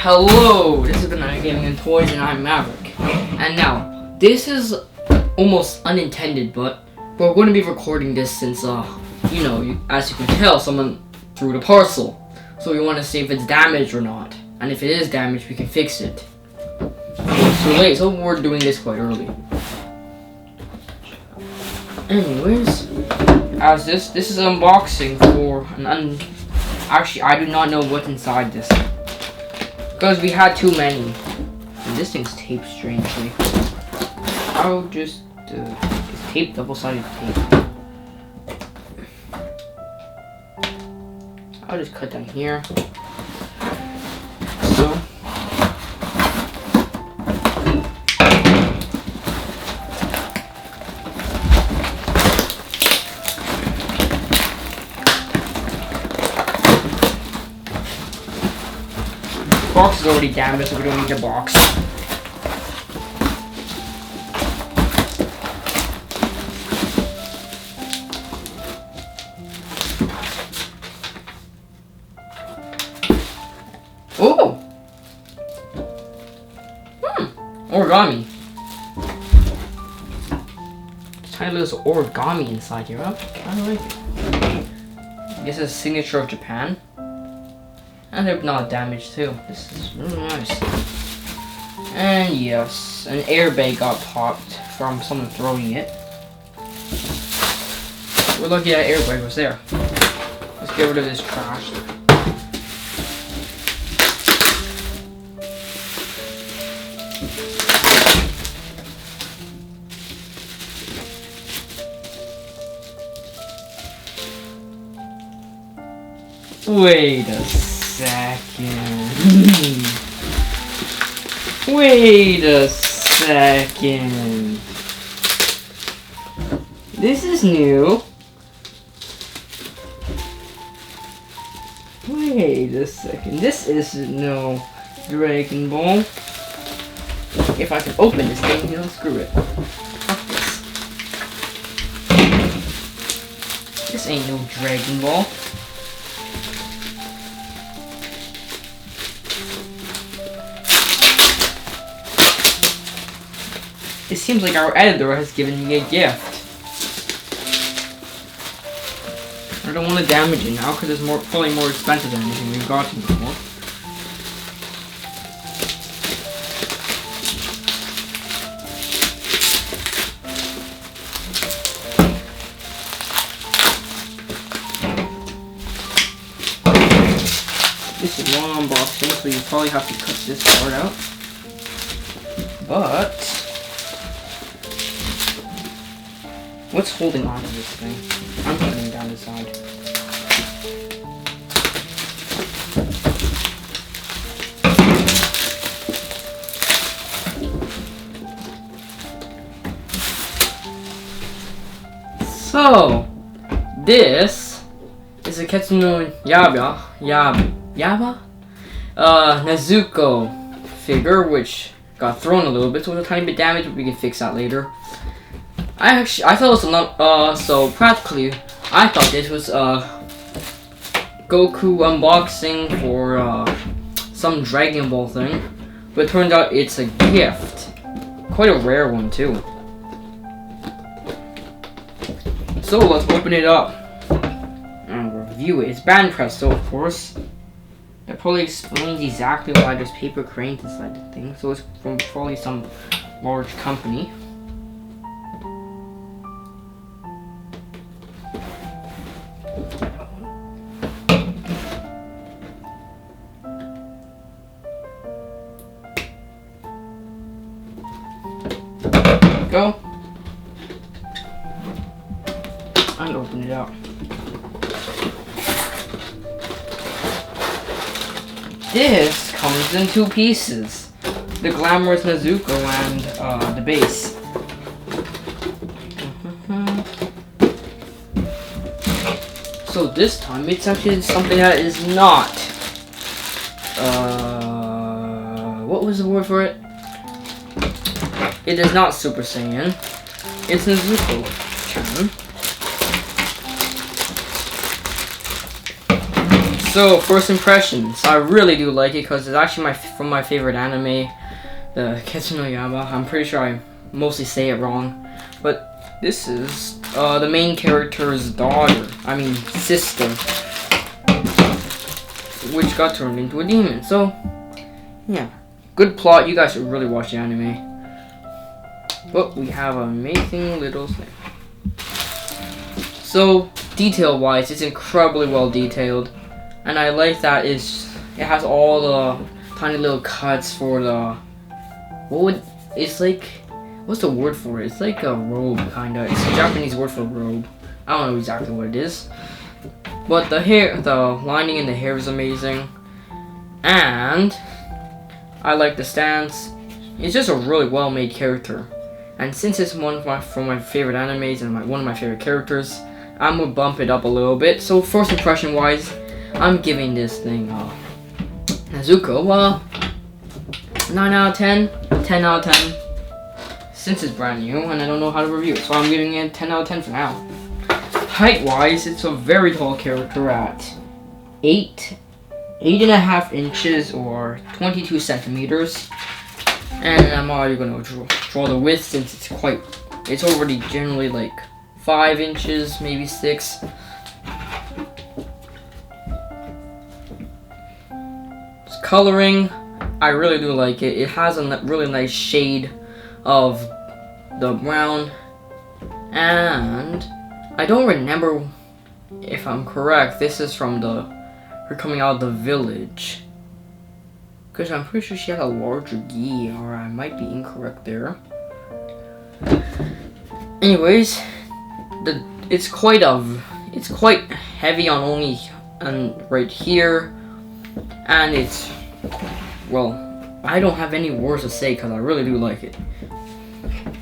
Hello, this is Banana Gaming and Toys, and I'm Maverick. And now, this is almost unintended, but we're going to be recording this since, as you can tell, someone threw the parcel. So we want to see if it's damaged or not. And if it is damaged, we can fix it. So we're doing this quite early. Anyways, as this is an unboxing for an Actually, I do not know what's inside this. Because we had too many. And this thing's taped strangely. I'll just... it's taped, double-sided tape. I'll just cut down here. So... the box is already damaged, so we don't need the box. Oh! Origami. Tiny little origami inside here. I kinda like it. I guess it's a signature of Japan. And they're not damaged too. This is really nice. And yes, an airbag got popped from someone throwing it. We're lucky that airbag was there. Let's get rid of this trash. Wait a second. Wait a second. This is new. Wait a second. This is no Dragon Ball. If I can open this thing, he'll screw it. Fuck this. This ain't no Dragon Ball. It seems like our editor has given me a gift. I don't want to damage it now because it's probably more expensive than anything we've gotten before. This is one unboxing, so you probably have to cut this part out. But what's holding on to this thing? I'm putting it down the side. So, this is a Ketsuno Yaba Nezuko figure, which got thrown a little bit, so it's a tiny bit damaged, but we can fix that later. I thought it was a lot, so practically, I thought this was a Goku unboxing for, some Dragon Ball thing, but it turned out it's a gift. Quite a rare one, too. So, let's open it up and review it. It's band presto, of course. That probably explains exactly why there's paper cranes inside the thing, so it's from probably some large company. Go and open it up. This comes in two pieces: the glamorous Nezuko and the base. So this time it's actually something that is not what was the word for it? It is not Super Saiyan. It's Nezuko-chan. So, first impressions. I really do like it because it's actually from my favorite anime, the Kimetsu no Yaiba. I'm pretty sure I mostly say it wrong, but this is the main character's daughter. I mean, sister, which got turned into a demon. So, yeah, good plot. You guys should really watch the anime. But we have an amazing little thing. So, detail-wise, it's incredibly well detailed. And I like that it has all the tiny little cuts for the what's the word for it? It's like a robe kinda. It's a Japanese word for robe. I don't know exactly what it is. But the lining in the hair is amazing. And I like the stance. It's just a really well made character. And since it's from my favorite animes and one of my favorite characters, I'm gonna bump it up a little bit. So first impression wise, I'm giving this thing Nezuko 9 out of 10, 10 out of 10. Since it's brand new and I don't know how to review it, so I'm giving it 10 out of 10 for now. Height wise, it's a very tall character at 8.5 inches or 22 centimeters. And I'm already gonna draw the width since it's already generally like 5 inches, maybe 6. Coloring, I really do like it. It has a really nice shade of the brown, and I don't remember if I'm correct. This is from her coming out of the village, because I'm pretty sure she had a larger gi, or I might be incorrect there. Anyways, it's quite heavy on only right here, and I don't have any words to say because I really do like it.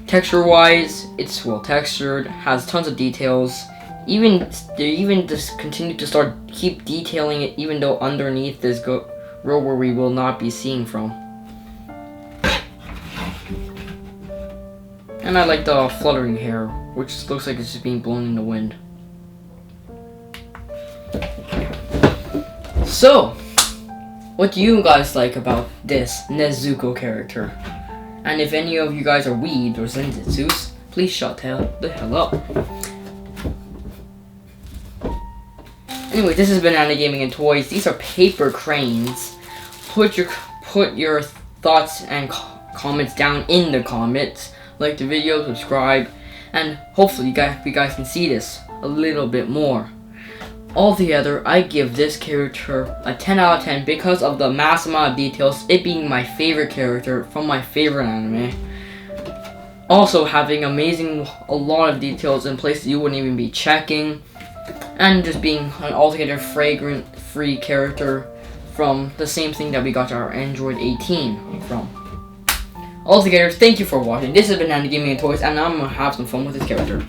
Texture wise, it's well textured, has tons of details. They even just continue to keep detailing it, even though underneath this row where we will not be seeing from. And I like the fluttering hair, which looks like it's just being blown in the wind. So, what do you guys like about this Nezuko character? And if any of you guys are weebs or zenjutsus, please shut the hell up. Anyway, this has been Anna Gaming and Toys. These are paper cranes. Put your thoughts and comments down in the comments. Like the video, subscribe, and hopefully you guys can see this a little bit more. Altogether, I give this character a 10 out of 10 because of the mass amount of details, it being my favorite character from my favorite anime. Also having a lot of details in places you wouldn't even be checking, and just being an altogether fragrance-free character from the same thing that we got our Android 18 from. Altogether, thank you for watching. This has been Andy Gaming and Toys, and I'm gonna have some fun with this character.